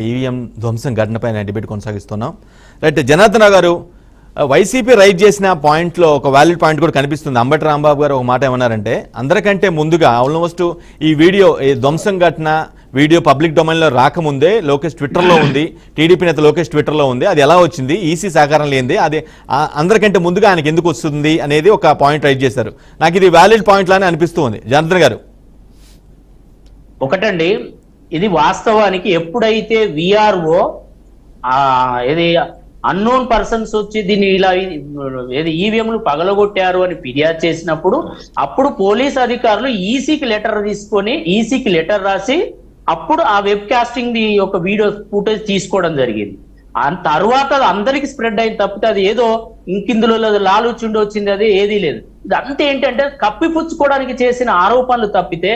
EVM ధ్వంసం ఘటనపైన debate కొనసాగిస్తున్నాం. Right, Janardhan Rao గారు, YCP right చేసిన పాయింట్లో ఒక వ్యాలిడ్ పాయింట్ కూడా కనిపిస్తుంది. అంబటి రాంబాబు గారు ఒక మాట ఏమన్నారంటే, అందరికంటే ముందుగా ఆల్మోస్ట్ ఈ వీడియో ధ్వంసం ఘటన వీడియో పబ్లిక్ డొమైన్లో రాకముందే లోకేష్ ట్విట్టర్లో ఉంది, టీడీపీ నేత లోకేష్ ట్విట్టర్లో ఉంది. అది ఎలా వచ్చింది, ఈసీ సహకారం లేనిది, అది అందరికంటే ముందుగా ఆయనకి ఎందుకు వస్తుంది అనేది ఒక పాయింట్ రైట్ చేశారు. నాకు ఇది వ్యాలిడ్ పాయింట్ లానే అనిపిస్తూ ఉంది. జనార్దన్ గారు, ఒకటండి, ఇది వాస్తవానికి ఎప్పుడైతే విఆర్ఓ ఇది అన్నోన్ పర్సన్స్ వచ్చి దీన్ని ఇలా ఏది ఈవీఎంలు పగలగొట్టారు అని ఫిర్యాదు చేసినప్పుడు అప్పుడు పోలీస్ అధికారులు ఈసీకి లెటర్ తీసుకొని ఈసీకి లెటర్ రాసి అప్పుడు ఆ వెబ్ కాస్టింగ్ యొక్క వీడియో ఫుటేజ్ తీసుకోవడం జరిగింది. తర్వాత అందరికి స్ప్రెడ్ అయింది తప్పితే అది ఏదో ఇంకిందులో లాలుచుండి వచ్చింది అది ఏదీ లేదు. ఇదంతా ఏంటంటే కప్పిపుచ్చుకోవడానికి చేసిన ఆరోపణలు తప్పితే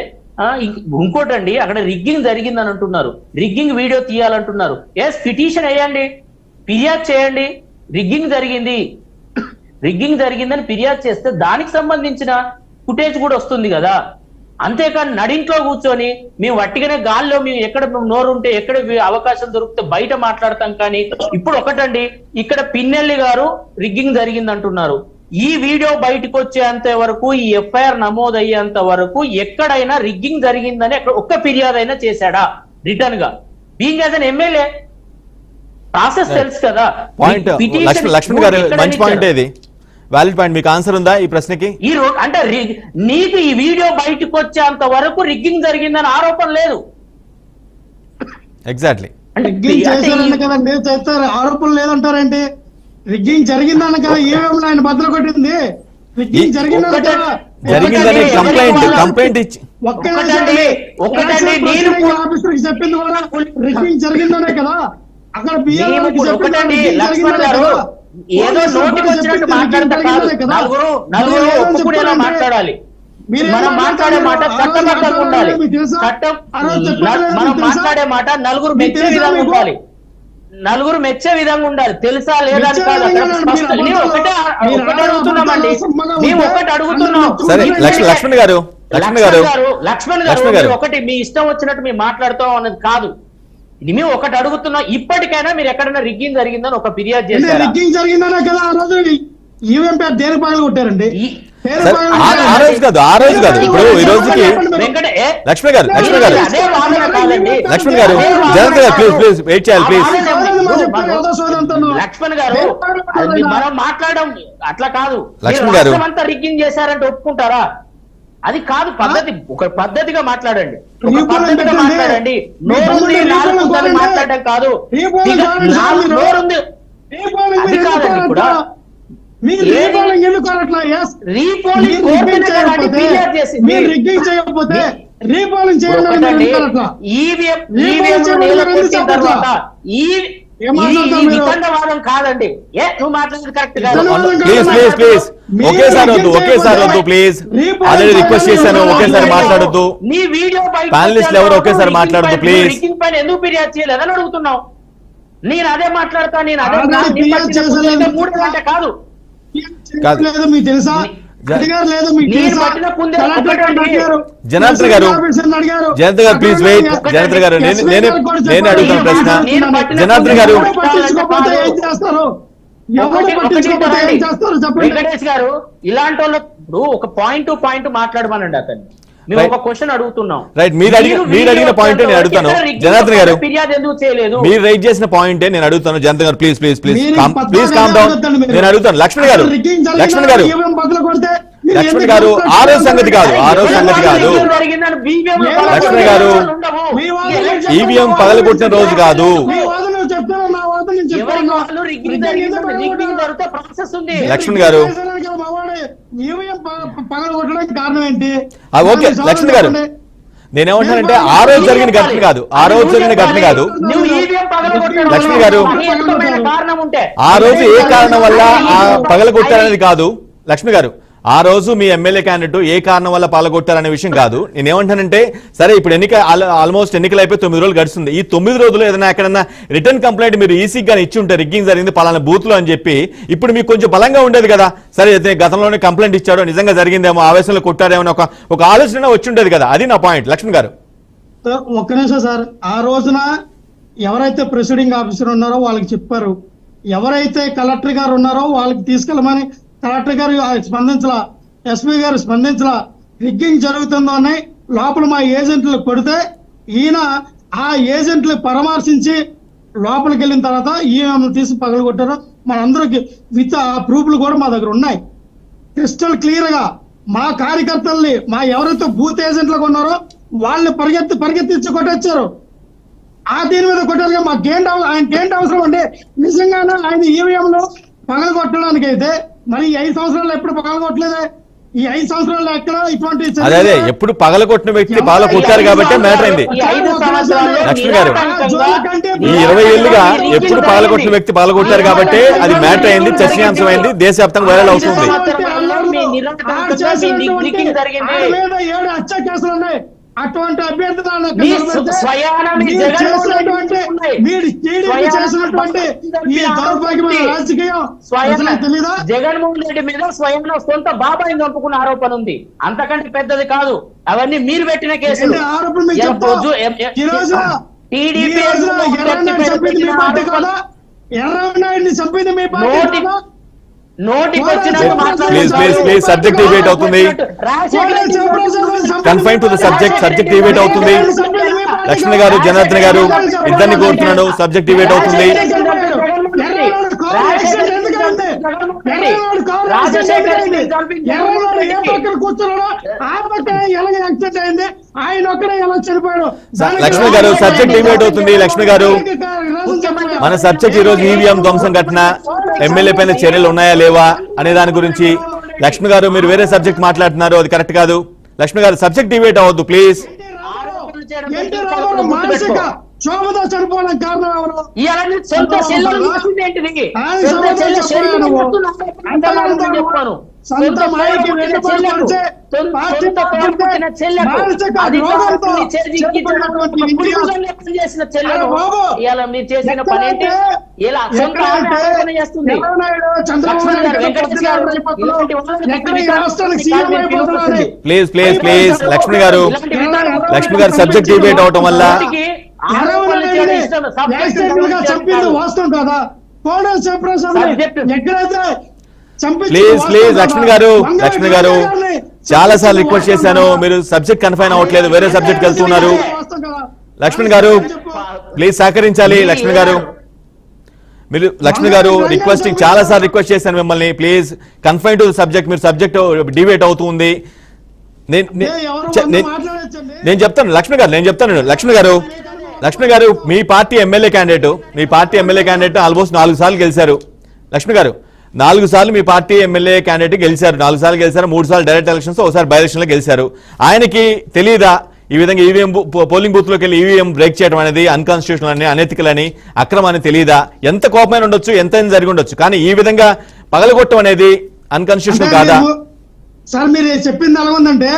ఇంకోటండి, అక్కడ రిగ్గింగ్ జరిగిందని అంటున్నారు, రిగ్గింగ్ వీడియో తీయాలంటున్నారు. ఎస్, పిటిషన్ వేయండి, ఫిర్యాదు చేయండి, రిగ్గింగ్ జరిగిందని ఫిర్యాదు చేస్తే దానికి సంబంధించిన ఫుటేజ్ కూడా వస్తుంది కదా. అంతేకాని నడింట్లో కూర్చొని మేము వట్టిగానే గాల్లో మేము ఎక్కడ నోరు ఉంటే ఎక్కడ అవకాశం దొరికితే బయట మాట్లాడతాం. కానీ ఇప్పుడు ఒకటండి, ఇక్కడ పిన్నెల్లి గారు రిగ్గింగ్ జరిగింది అంటున్నారు. ఈ వీడియో బయటకు వచ్చేంత వరకు, ఈ ఎఫ్ఐఆర్ నమోదయ్యేంత వరకు ఎక్కడైనా రిగ్గింగ్ జరిగిందని ఒక్క ఫిర్యాదు అయినా చేశాడా రిటర్న్ గా? Being as an MLA process తెలుసు కదా. పాయింట్ లక్ష్మణ్ గారు మంచి పాయింట్, ఇది వ్యాలిడ్ పాయింట్. మీకు ఆన్సర్ ఉందా ఈ ప్రశ్నకి? ఈ రోజు అంటే నీకు ఈ వీడియో బయటకు వచ్చేంత వరకు రిగ్గింగ్ జరిగిందని ఆరోపణ లేదు. ఎగ్జాక్ట్లీ, ఆరోపణ లేదంటారంటే రిగ్గింగ్ జరిగిందన్న కదా. ఏమేమి ఆయన బద్దలు కొట్టింది, రిగ్గింగ్ జరిగిందని కంప్లైంట్ ఇచ్చి చెప్పింది కూడా రిగ్గింగ్ జరిగిందనే కదా. అక్కడ లక్ష్మణ్ గారు ఏదో నోటికి వచ్చినట్టు మాట్లాడతా కాదు, నలుగురు ఒప్పుకునేలా మాట్లాడాలి. మనం మాట్లాడే మాట చట్టబద్ధంగా ఉండాలి. మనం మాట్లాడే మాట నలుగురు మెచ్చే విధంగా ఉండాలి, తెలుసా లేదా అని కాదు. ఒకటే అడుగుతున్నామండి, మేము ఒకటి అడుగుతున్నాం. లక్ష్మణ్ గారు ఒకటి మీ ఇష్టం వచ్చినట్టు మేము మాట్లాడుతాం అన్నది కాదు. మేము ఒకటి అడుగుతున్నాం, ఇప్పటికైనా మీరు ఎక్కడైనా రిగ్గింగ్ జరిగిందని ఒక ఫిర్యాదు చేశారు. రిగ్గింగ్ జరిగిందనే కదా ఆ రోజు ఈవీఎం పేరు దేనికి పగలు కొట్టారండి? ఆ రోజు కాదు ఇప్పుడు ఈ రోజుకి. లక్ష్మణ్ గారు ప్లీజ్ వెయిట్ చేయాలి ప్లీజ్. లక్ష్మణ్ గారు, మనం మాట్లాడడం అట్లా కాదు. లక్ష్మణ్ గారు అంతా రిగ్గింగ్ చేశారంటే ఒప్పుకుంటారా? అది కాదు పద్ధతి. ఒక పద్ధతిగా మాట్లాడండి, నోరుంది మాట్లాడడం కాదు. నోరుంది అది కాదండి. కూడా వితండవాదం కాదండి. నువ్వు మాట్లాడేది కరెక్ట్ కాదు. ఒకేసారి వద్దు ప్లీజ్. ఆల్రెడీ రిక్వెస్ట్ చేశాను, ఒకేసారి మాట్లాడొద్దు. నీ వీడియో ప్యానలిస్ట్ ఎవరు ఒకేసారి మాట్లాడొద్దు ప్లీజ్. రిగ్గింగ్ పైన ఎందుకు ఫిర్యాదు చేయలేదని అడుగుతున్నావు. నేను అదే మాట్లాడతా, నేను అదే 3 గంట కాదు. మీకు తెలుసా? జనార్దన్ గారు ప్లీజ్ వెయిట్. జనార్దన్ గారు నేను అడుగుతున్న ప్రశ్న. జనార్దన్ గారు, వెంకటేష్ గారు, ఇలాంటి వాళ్ళు ఒక పాయింట్ టు పాయింట్ మాట్లాడమనండి. అతన్ని మేము ఒక క్వశ్చన్ అడుగుతున్నాం. రైట్, మీరు అడిగిన పాయింట్ నేను అడుగుతాను. జనార్దన్ గారు, ఫిర్యాదు ఎందుకు చేయలేదు? మీరు రైట్ చేసిన పాయింటే నేను అడుగుతాను. జనార్దన్ గారు ప్లీజ్ కామ్ డౌన్. నేను అడుగుతాను. లక్ష్మణ్ గారు ఆ రోజు సంగతి కాదు. లక్ష్మణ్ గారు, ఈవీఎం పగలగొట్టిన రోజు కాదు. లక్ష్మణ్ గారు కారణం ఏంటి? ఓకే లక్ష్మణ్ గారు, నేనేమంటానంటే ఆ రోజు జరిగిన ఘటన కాదు. లక్ష్మణ్ గారు, ఆ రోజు ఏ కారణం వల్ల పగలగొట్టారనేది కాదు. లక్ష్మణ్ గారు, ఆ రోజు మీ ఎమ్మెల్యే క్యాండిడేట్ ఏ కారణం వల్ల పాల్గొట్టారనే విషయం కాదు. నేనేమంటానంటే, సరే ఇప్పుడు ఆల్మోస్ట్ ఎన్నికలు అయిపోయి 9 రోజులు గడుస్తుంది. ఈ 9 రోజులు ఏదైనా ఎక్కడన్నా రిటర్న్ కంప్లైంట్ మీరు ఈసీకి కానీ ఇచ్చి ఉంటే రిగ్గింగ్ జరిగింది పలానా బూత్ లో అని చెప్పి ఇప్పుడు మీకు కొంచెం బలంగా ఉండేది కదా. సరే గతంలోనే కంప్లైంట్ ఇచ్చాడో, నిజంగా జరిగిందేమో, ఆవేశంలో కొట్టారేమో ఒక ఆలోచన వచ్చి ఉండేది కదా. అది నా పాయింట్. లక్ష్మణ్ గారు, ఒక్క నిమిషం సార్. ఆ రోజున ఎవరైతే ప్రిసైడింగ్ ఆఫీసర్ ఉన్నారో వాళ్ళకి చెప్పారు, ఎవరైతే కలెక్టర్ గారు ఉన్నారో వాళ్ళకి తీసుకెళ్ళమని కలెక్టర్ గారు స్పందించలా, ఎస్పీ గారు స్పందించలా. రిగ్గింగ్ జరుగుతుందో అని లోపల మా ఏజెంట్లు కొడితే ఈయన ఆ ఏజెంట్లు పరామర్శించి లోపలికి వెళ్ళిన తర్వాత ఈమె తీసి పగలగొట్టారు. మనందరికి విత్ ఆ ప్రూఫ్లు కూడా మా దగ్గర ఉన్నాయి క్రిస్టల్ క్లియర్ గా. మా కార్యకర్తల్ని మా ఎవరైతే బూత్ ఏజెంట్లుగా ఉన్నారో వాళ్ళని పరిగెత్తించి కొట్టొచ్చారు. ఆ దీని మీద కొట్టారు. ఆయనకేంటి అవసరం అంటే నిజంగానే ఆయన ఈవీఎంలో పగలగొట్టడానికి అయితే మరి 5 సంవత్సరాలు ఎప్పుడు పగలగొట్టలేదే? ఈ 5 సంవత్సరాల్లో ఎక్కడ ఇటువంటి అదే ఎప్పుడు పగలగొట్టిన వ్యక్తి పగల కొట్టారు కాబట్టి మ్యాటర్ అయింది. లక్ష్మి గారు ఈ 20 ఏళ్ళుగా ఎప్పుడు పగలగొట్టిన వ్యక్తి పగలగొట్టారు కాబట్టి అది మ్యాటర్ అయింది, చర్చనీయాంశం అయింది, దేశవ్యాప్తంగా వైరల్ అవుతుంది. 7 హత్య కేసులు ఉన్నాయి. అటువంటి అభ్యర్థులను జగన్మోహన్ రెడ్డి మీద స్వయంగా సొంత బాబాయిని చంపుకున్న ఆరోపణ ఉంది. అంతకంటే పెద్దది కాదు. అవన్నీ మీరు పెట్టిన కేసులు. ప్లీజ్ సబ్జెక్ట్ డిబేట్ అవుతుంది. Confine to the subject debate అవుతుంది. లక్ష్మణ్ గారు, జనార్దన్ గారు ఇద్దరిని కోరుతున్నాను, సబ్జెక్ట్ డిబేట్ అవుతుంది. లక్ష్మణ్ గారు సబ్జెక్ట్ డిబేట్ అవుతుంది. లక్ష్మణ్ గారు, మన సబ్జెక్ట్ ఈ రోజు ఈవీఎం ధ్వంసం ఘటన, ఎమ్మెల్యే పైన చర్యలు ఉన్నాయా లేవా అనే దాని గురించి. లక్ష్మణ్ గారు మీరు వేరే సబ్జెక్ట్ మాట్లాడుతున్నారు, అది కరెక్ట్ కాదు. లక్ష్మణ్ గారు సబ్జెక్ట్ డిబేట్ అవ్వద్దు ప్లీజ్. శోభతో చనిపోవడం కారణం ఎవరు? ప్లీజ్ ప్లీజ్ ప్లీజ్ లక్ష్మణ్ గారు సబ్జెక్ట్ డిబేట్ అవటం వల్ల చెప్పింది వాస్తవం కదా. ప్లీజ్ లక్ష్మణ్ గారు చాలా సార్లు రిక్వెస్ట్ చేశాను, మీరు సబ్జెక్ట్ కన్ఫైన్ అవ్వట్లేదు, వేరే సబ్జెక్ట్ వెళ్తున్నారు. లక్ష్మణ్ గారు ప్లీజ్ సహకరించాలి. లక్ష్మణ్ గారు రిక్వెస్టింగ్ చాలా సార్లు రిక్వెస్ట్ చేశాను మిమ్మల్ని, ప్లీజ్ కన్ఫైన్ టు సబ్జెక్ట్. మీరు సబ్జెక్ట్ డిబేట్ అవుతుంది. నేను చెప్తాను లక్ష్మణ్ గారు మీ పార్టీ ఎమ్మెల్యే క్యాండిడేట్ ఆల్మోస్ట్ 4 సార్లు గెలిచారు. లక్ష్మణ్ గారు 4 సార్లు మీ పార్టీ ఎమ్మెల్యే క్యాండిడేట్ గెలిచారు. 4 సార్లు గెలిచారు, 3 సార్లు డైరెక్ట్ ఎలక్షన్స్, ఒకసారి బై ఎలక్షన్ లో గెలిచారు. ఆయనకి తెలీదా ఈ విధంగా ఈవీఎం పోలింగ్ బూత్ లోకి వెళ్ళి ఈవీఎం బ్రేక్ చేయడం అనేది అన్కాన్స్టిట్యూషనల్ అని, అనెతికల్ అని, అక్రమాన్ని తెలీదా? ఎంత కోపమైన ఉండొచ్చు, ఎంత జరిగి ఉండొచ్చు, కానీ ఈ విధంగా పగలగొట్టడం అనేది అన్కాన్స్టిట్యూషనల్ కాదా? సార్ మీరు చెప్పింది ఎలా ఉందంటే,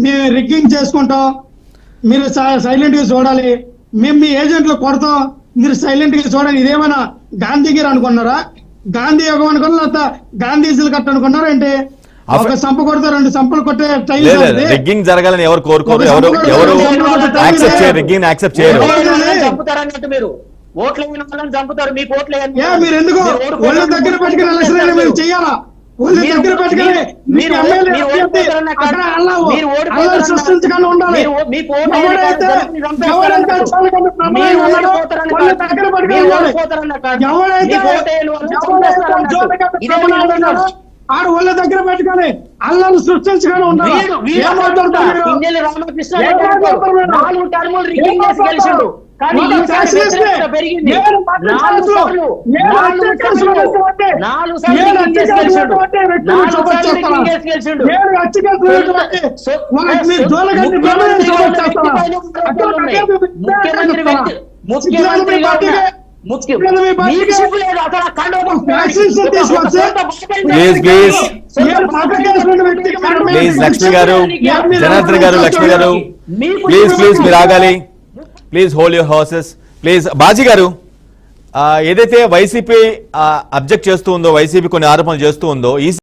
మేము రిగ్గింగ్ చేసుకుంటాం, మీరు సైలెంట్ గా చూడాలి, మేము మీ ఏజెంట్లు కొడతాం, మీరు సైలెంట్ గా చూడాలి. ఇదేమైనా గాంధీగిరి అనుకున్నారా? గాంధీ యుగం అనుకున్నా, లేకపోతే గాంధీజీలు కట్ట అనుకున్నారా ఏంటి? ఒక సంప కొడితే 2 సంపలు కొట్టే టైం. రిగ్గింగ్ జరగాలని ఎవరు కోరుకోరు, ఎవరు యాక్సెప్ట్ చేయరు, రిగ్గింగ్ యాక్సెప్ట్ చేయరు. మీరు ఓట్లు వేయని వాళ్ళని చంపుతారు, మీకు ఓట్లు మీరు ఎందుకు ఒళ్ళు దగ్గర పెట్టుకుని ఎలక్షన్ మేము చెయ్యాలా? ఒళ్ళు దగ్గర పెట్టుకుని సృష్టించకుండా ఉండాలి. ఆడు ఒళ్ళ దగ్గర పెట్టుకొని అల్లాను సృష్టించగానే ఉండాలి. ప్లీజ్ లక్ష్మి గారు, జనార్దన్ గారు, లక్ష్మి గారు ప్లీజ్ మీరు ఆగాలి. Please hold your horses please. Baji గారు, ఏదైతే వైసీపీ అబ్జెక్ట్ చేస్తూ ఉందో, వైసీపీ కొన్ని ఆరోపణలు చేస్తూ ఉందో,